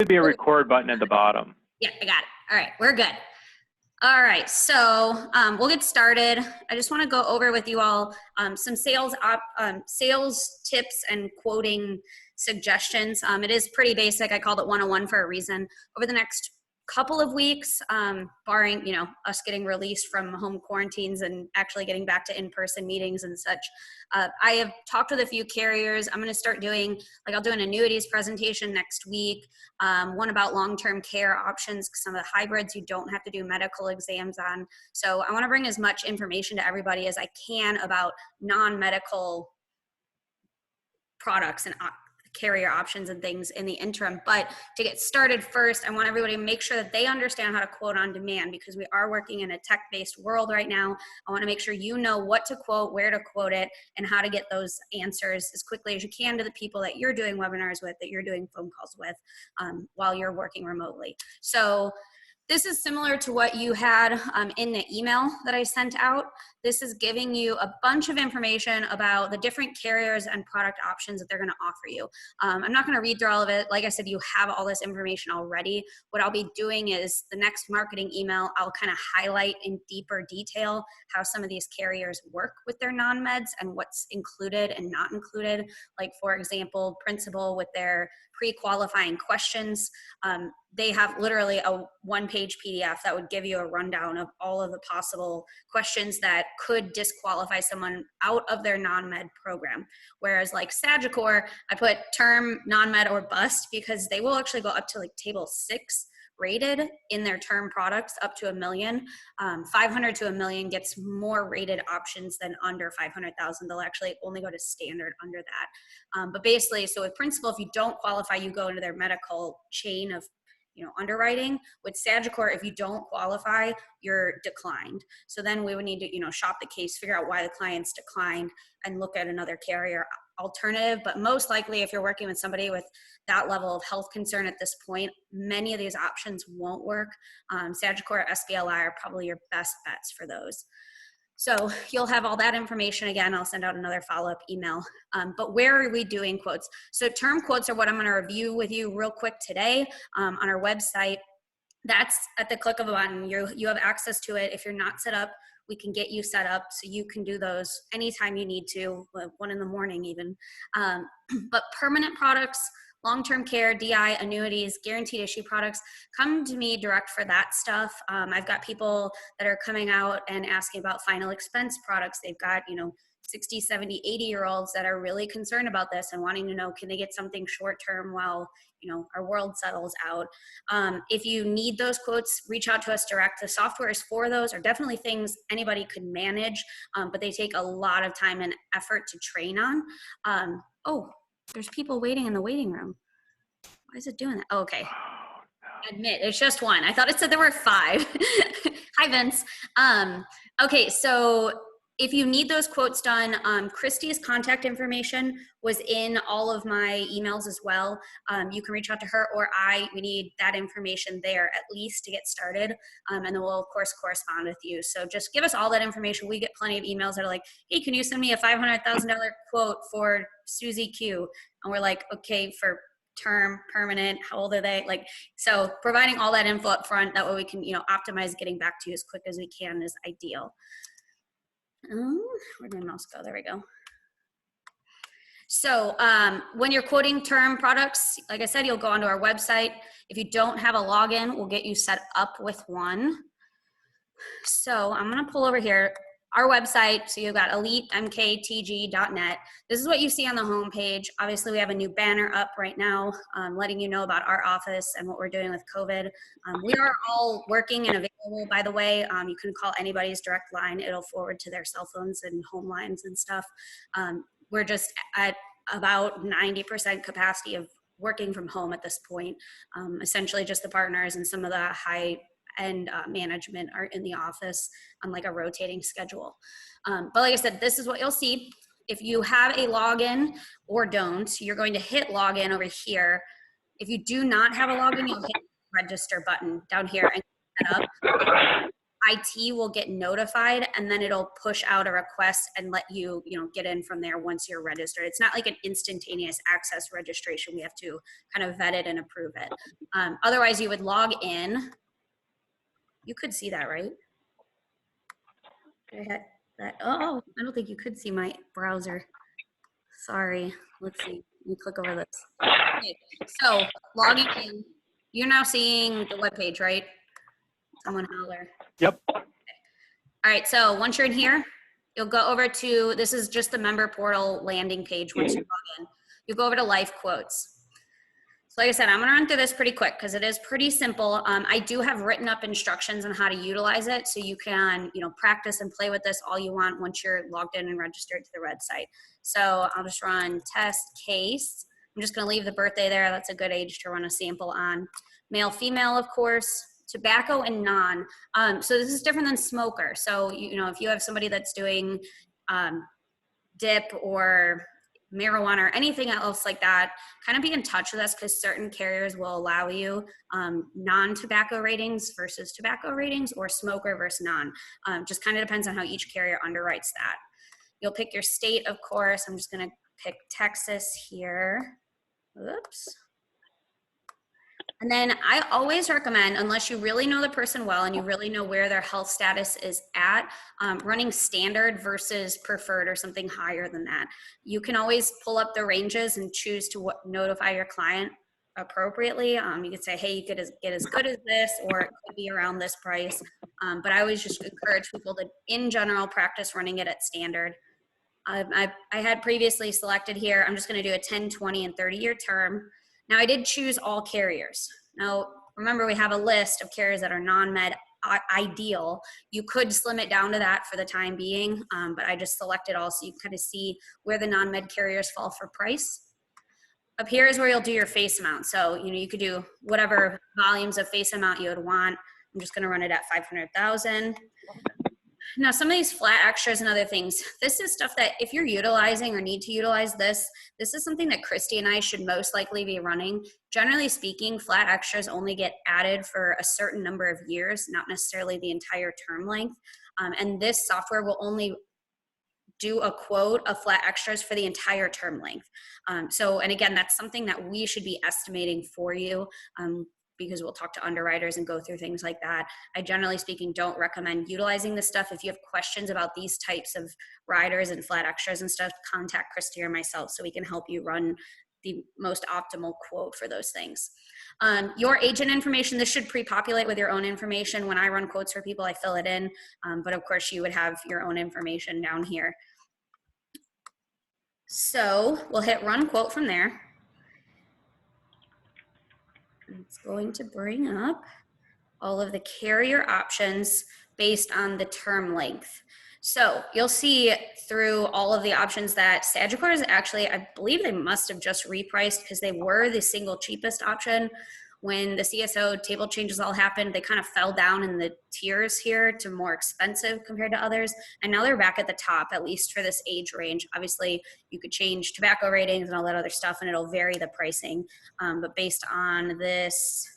Should be a record button at the bottom. Yeah, I got it. All right, we're good. All right, so we'll get started. I just want to go over with you all some sales tips and quoting suggestions. It is pretty basic. I called it 101 for a reason. Over the next couple of weeks, barring us getting released from home quarantines and actually getting back to in-person meetings and such, I have talked with a few carriers. I'm going to start doing, I'll do an annuities presentation next week, one about long-term care options, some of the hybrids you don't have to do medical exams on. So I want to bring as much information to everybody as I can about non-medical products and carrier options and things in the interim. But to get started first, I want everybody to make sure that they understand how to quote on demand, because we are working in a tech-based world right now. I want to make sure you know what to quote, where to quote it, and how to get those answers as quickly as you can to the people that you're doing webinars with, that you're doing phone calls with while you're working remotely. So this is similar to what you had in the email that I sent out. This is giving you a bunch of information about the different carriers and product options that they're going to offer you. I'm not going to read through all of it. Like I said, you have all this information already. What I'll be doing is the next marketing email, I'll kind of highlight in deeper detail how some of these carriers work with their non-meds and what's included and not included. Like, for example, Principal with their pre-qualifying questions. They have literally a one-page PDF that would give you a rundown of all of the possible questions that could disqualify someone out of their non-med program. Whereas like Sagicor, I put term, non-med, or bust, because they will actually go up to like table 6 rated in their term products up to $1 million. 500 to $1 million gets more rated options than under 500,000. They'll actually only go to standard under that. But basically, so with Principal, if you don't qualify, you go into their medical chain of underwriting. With Sagicor, if you don't qualify, you're declined. So then we would need to, shop the case, figure out why the client's declined, and look at another carrier alternative. But most likely, if you're working with somebody with that level of health concern at this point, many of these options won't work. Sagicor, SBLI are probably your best bets for those. So you'll have all that information. Again, I'll send out another follow-up email. But where are we doing quotes? So term quotes are what I'm going to review with you real quick today on our website. That's at the click of a button. You have access to it. If you're not set up, we can get you set up so you can do those anytime you need to, 1 in the morning even. But permanent products, long-term care, DI, annuities, guaranteed issue products, come to me direct for that stuff. I've got people that are coming out and asking about final expense products. They've got, 60, 70, 80-year-olds that are really concerned about this and wanting to know, can they get something short-term while, our world settles out. If you need those quotes, reach out to us direct. The software is for those, are definitely things anybody could manage, but they take a lot of time and effort to train on. Oh, there's people waiting in the waiting room. Why is it doing that? Oh, okay. Admit, it's just one. I thought it said there were 5. Hi, Vince. Okay, so if you need those quotes done, Christy's contact information was in all of my emails as well. You can reach out to her or we need that information there at least to get started. And then we'll, of course, correspond with you. So just give us all that information. We get plenty of emails that are like, hey, can you send me a $500,000 quote for Susie Q? And we're like, okay, for term, permanent, how old are they? So providing all that info up front, that way we can, optimize getting back to you as quick as we can is ideal. Where did my mouse go? There we go. So when you're quoting term products, like I said, you'll go onto our website. If you don't have a login, we'll get you set up with one. So I'm going to pull over here. Our website, so you've got elitemktg.net. This is what you see on the homepage. Obviously, we have a new banner up right now letting you know about our office and what we're doing with COVID. We are all working and available, by the way. You can call anybody's direct line. It'll forward to their cell phones and home lines and stuff. We're just at about 90% capacity of working from home at this point. Essentially, just the partners and some of the high and management are in the office on like a rotating schedule. But like I said, this is what you'll see. If you have a login or don't, you're going to hit login over here. If you do not have a login, you'll hit the register button down here and set up. IT will get notified, and then it'll push out a request and let you, get in from there once you're registered. It's not like an instantaneous access registration. We have to kind of vet it and approve it. Otherwise, you would log in. You could see that, right? I had that. Oh, I don't think you could see my browser. Sorry. Let's see. Let me click over this. Okay. So logging in, you're now seeing the webpage, right? Someone holler. Yep. All right. So once you're in here, you'll go over to, this is just the member portal landing page. Once you log in, you go over to life quotes. So like I said, I'm gonna run through this pretty quick because it is pretty simple. I do have written up instructions on how to utilize it, so you can, practice and play with this all you want once you're logged in and registered to the website. So I'll just run test case. I'm just gonna leave the birthday there. That's a good age to run a sample on. Male, female, of course. Tobacco and non. So this is different than smoker. So if you have somebody that's doing dip or marijuana or anything else like that, kind of be in touch with us because certain carriers will allow you non-tobacco ratings versus tobacco ratings or smoker versus non. Just kind of depends on how each carrier underwrites that. You'll pick your state, of course. I'm just going to pick Texas here. Oops. And then I always recommend, unless you really know the person well and you really know where their health status is at, running standard versus preferred or something higher than that. You can always pull up the ranges and choose to notify your client appropriately. You could say, hey, you could get as good as this, or it could be around this price. But I always just encourage people to, in general, practice running it at standard. I had previously selected here, I'm just going to do a 10, 20, and 30-year term. Now, I did choose all carriers. Now, remember, we have a list of carriers that are non-med ideal. You could slim it down to that for the time being, but I just selected all so you kind of see where the non-med carriers fall for price. Up here is where you'll do your face amount. So, you could do whatever volumes of face amount you would want. I'm just going to run it at 500,000. Now, some of these flat extras and other things, this is stuff that if you're utilizing or need to utilize this is something that Christy and I should most likely be running. Generally speaking, flat extras only get added for a certain number of years, not necessarily the entire term length. And this software will only do a quote of flat extras for the entire term length. And again, that's something that we should be estimating for you. Because we'll talk to underwriters and go through things like that. I generally speaking don't recommend utilizing this stuff. If you have questions about these types of riders and flat extras and stuff, contact Christy or myself so we can help you run the most optimal quote for those things. Your agent information, this should pre-populate with your own information. When I run quotes for people, I fill it in, but of course you would have your own information down here. So we'll hit run quote from there. It's going to bring up all of the carrier options based on the term length. So you'll see through all of the options that Sagicor is actually, I believe they must have just repriced because they were the single cheapest option. When the CSO table changes all happened, they kind of fell down in the tiers here to more expensive compared to others. And now they're back at the top, at least for this age range. Obviously, you could change tobacco ratings and all that other stuff, and it'll vary the pricing. But based on this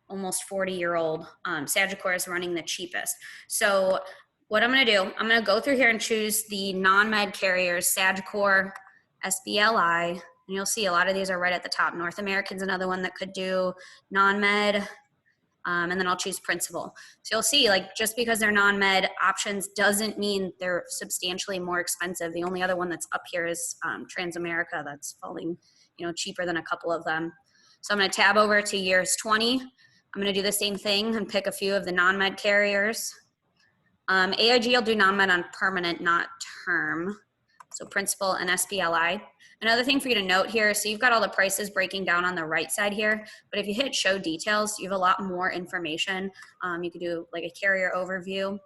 almost 40-year-old, Sagicor is running the cheapest. So what I'm going to do, I'm going to go through here and choose the non-med carriers, Sagicor, SBLI, and you'll see a lot of these are right at the top. North American's another one that could do non-med, and then I'll choose Principal. So you'll see, like, just because they're non-med options doesn't mean they're substantially more expensive. The only other one that's up here is Transamerica that's falling, cheaper than a couple of them. So I'm going to tab over to years 20. I'm going to do the same thing and pick a few of the non-med carriers. AIG will do non-med on permanent, not term. So Principal and SBLI. Another thing for you to note here, so you've got all the prices breaking down on the right side here, but if you hit show details, you have a lot more information. You could do like a carrier overview.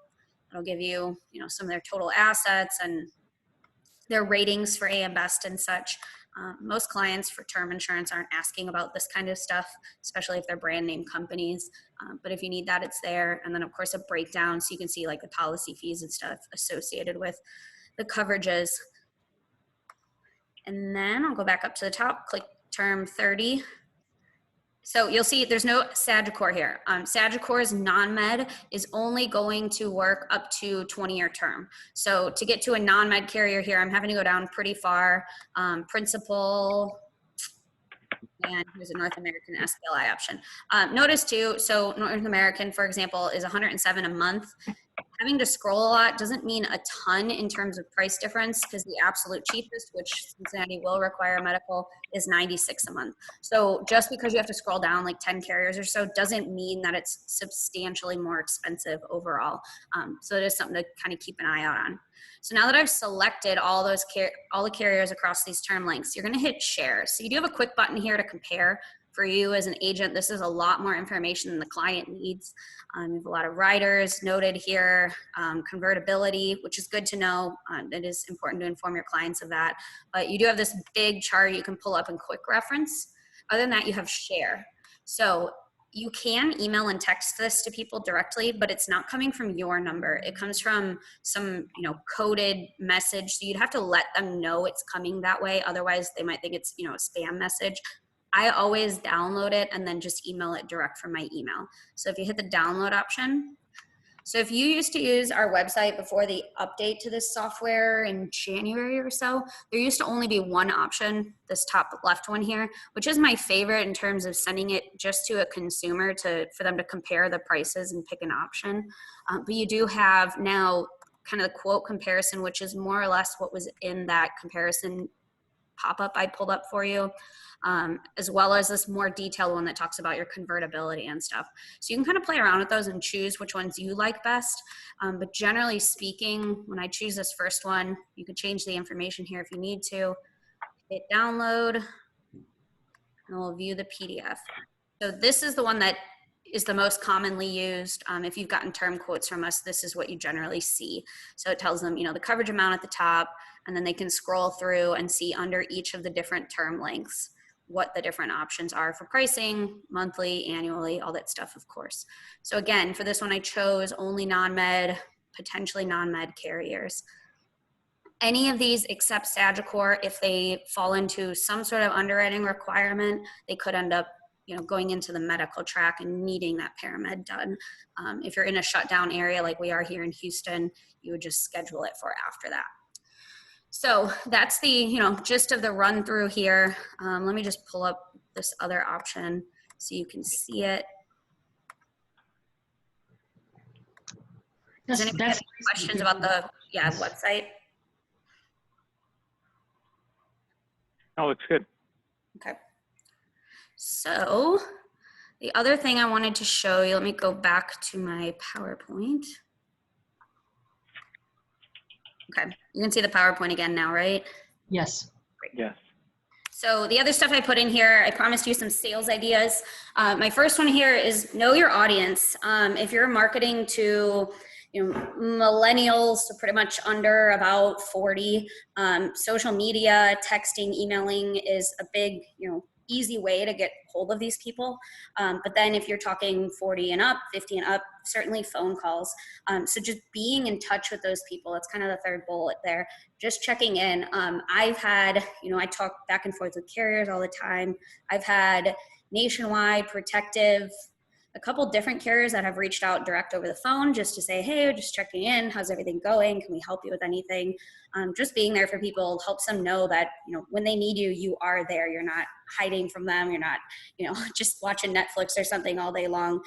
It'll give you, some of their total assets and their ratings for AM Best and such. Most clients for term insurance aren't asking about this kind of stuff, especially if they're brand name companies. But if you need that, it's there. And then of course a breakdown so you can see like the policy fees and stuff associated with the coverages. And then I'll go back up to the top, click term 30, So you'll see there's no Sagicor here. Sagicor's non-med is only going to work up to 20-year term. So to get to a non-med carrier here, I'm having to go down pretty far. Principal, and here's a North American SPLI option. Notice too, so North American, for example, is 107 a month. Having to scroll a lot doesn't mean a ton in terms of price difference, because the absolute cheapest, which Cincinnati will require a medical, is 96 a month. So just because you have to scroll down like 10 carriers or so doesn't mean that it's substantially more expensive overall. So it is something to kind of keep an eye out on. So now that I've selected all the carriers across these term lengths, you're going to hit share. So you do have a quick button here to compare. For you as an agent, this is a lot more information than the client needs. You have a lot of riders noted here, convertibility, which is good to know. It is important to inform your clients of that. But you do have this big chart you can pull up and quick reference. Other than that, you have share. So you can email and text this to people directly, but it's not coming from your number. It comes from some, coded message. So you'd have to let them know it's coming that way. Otherwise, they might think it's, a spam message. I always download it and then just email it direct from my email. So if you hit the download option, so if you used to use our website before the update to this software in January or so, there used to only be one option, this top left one here, which is my favorite in terms of sending it just to a consumer for them to compare the prices and pick an option. But you do have now kind of the quote comparison, which is more or less what was in that comparison pop-up I pulled up for you, as well as this more detailed one that talks about your convertibility and stuff. So you can kind of play around with those and choose which ones you like best. But generally speaking, when I choose this first one, you can change the information here if you need to. Hit download, and we'll view the PDF. So this is the one that is the most commonly used. If you've gotten term quotes from us, this is what you generally see. So it tells them, the coverage amount at the top, and then they can scroll through and see under each of the different term lengths what the different options are for pricing, monthly, annually, all that stuff, of course. So again, for this one, I chose only non-med, potentially non-med carriers. Any of these except Sagicor, if they fall into some sort of underwriting requirement, they could end up going into the medical track and needing that paramed done. If you're in a shutdown area like we are here in Houston, you would just schedule it for after that. So that's the gist of the run through here. Let me just pull up this other option so you can see it. Does anybody have any questions about the website? Oh, looks good. Okay. So the other thing I wanted to show you, let me go back to my PowerPoint. Okay, you can see the PowerPoint again now, right? Yes. Great. Yes. So the other stuff I put in here, I promised you some sales ideas. My first one here is know your audience. If you're marketing to millennials, so pretty much under about 40, social media, texting, emailing is a big, easy way to get hold of these people. But then if you're talking 40 and up, 50 and up, certainly phone calls. So just being in touch with those people, that's kind of the third bullet there. Just checking in. I've had, I talk back and forth with carriers all the time. I've had Nationwide, Protective, a couple different carriers that have reached out direct over the phone just to say, hey, just checking in. How's everything going? Can we help you with anything? Just being there for people helps them know that, when they need you, you are there. You're not hiding from them. You're not, just watching Netflix or something all day long.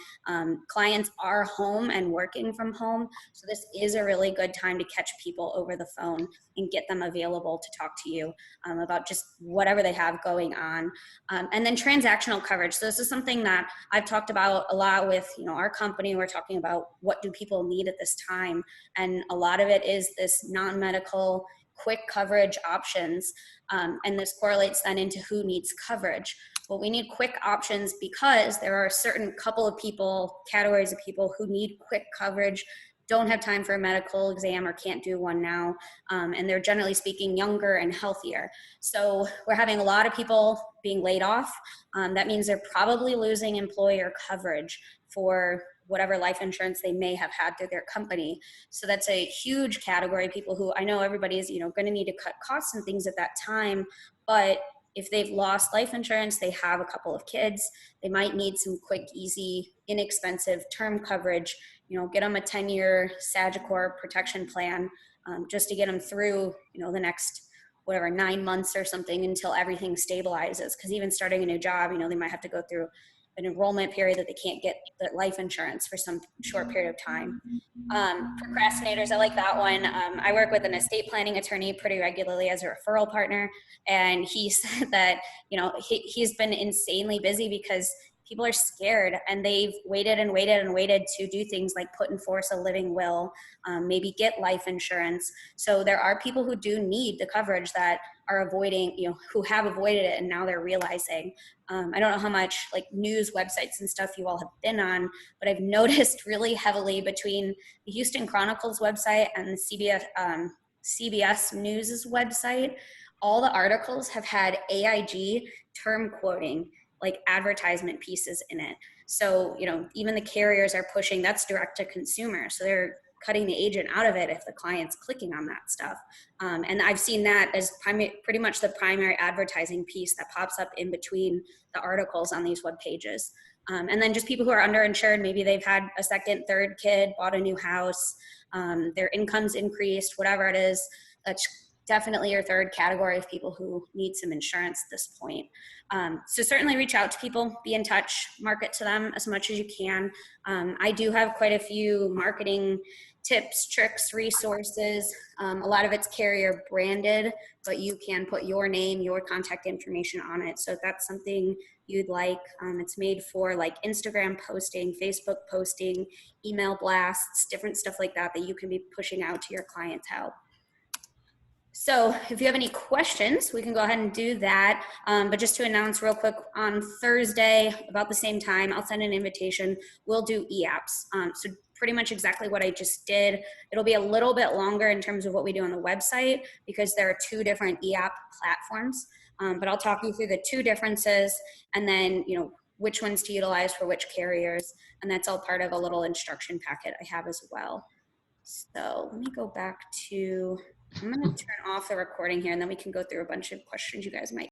Clients are home and working from home. So this is a really good time to catch people over the phone and get them available to talk to you about just whatever they have going on. And then transactional coverage. So this is something that I've talked about a lot with, our company. We're talking about what do people need at this time. And a lot of it is this non-medical quick coverage options. And this correlates then into who needs coverage. Well, we need quick options because there are a certain couple of people, categories of people who need quick coverage, don't have time for a medical exam or can't do one now. And they're generally speaking younger and healthier. So we're having a lot of people being laid off. That means they're probably losing employer coverage for whatever life insurance they may have had through their company. So that's a huge category of people who I know everybody is, going to need to cut costs and things at that time, but if they've lost life insurance, they have a couple of kids, they might need some quick, easy, inexpensive term coverage. Get them a 10-year Sagicor protection plan, just to get them through, the next whatever 9 months or something until everything stabilizes. Because even starting a new job, they might have to go through an enrollment period that they can't get the life insurance for some short period of time. Procrastinators, I like that one. I work with an estate planning attorney pretty regularly as a referral partner, and he said that he's been insanely busy because people are scared and they've waited and waited and waited to do things like put in force a living will, maybe get life insurance. So there are people who do need the coverage that are avoiding, who have avoided it and now they're realizing. I don't know how much like news websites and stuff you all have been on, but I've noticed really heavily between the Houston Chronicles website and the CBS News website, all the articles have had AIG term quoting, like advertisement pieces in it. So, even the carriers are pushing, that's direct to consumer. So they're cutting the agent out of it if the client's clicking on that stuff. And I've seen that as pretty much the primary advertising piece that pops up in between the articles on these web pages. And then just people who are underinsured, maybe they've had a second, third kid, bought a new house, their income's increased, whatever it is. That's definitely your third category of people who need some insurance at this point. So certainly reach out to people, be in touch, market to them as much as you can. I do have quite a few marketing tips, tricks, resources. A lot of it's carrier branded, but you can put your name, your contact information on it. So if that's something you'd like, it's made for like Instagram posting, Facebook posting, email blasts, different stuff like that you can be pushing out to your clientele. So if you have any questions, we can go ahead and do that. But just to announce real quick, on Thursday, about the same time, I'll send an invitation. We'll do e-apps. So pretty much exactly what I just did. It'll be a little bit longer in terms of what we do on the website because there are 2 different e-app platforms. But I'll talk you through the 2 differences and then, which ones to utilize for which carriers. And that's all part of a little instruction packet I have as well. So let me go back to, I'm going to turn off the recording here and then we can go through a bunch of questions you guys might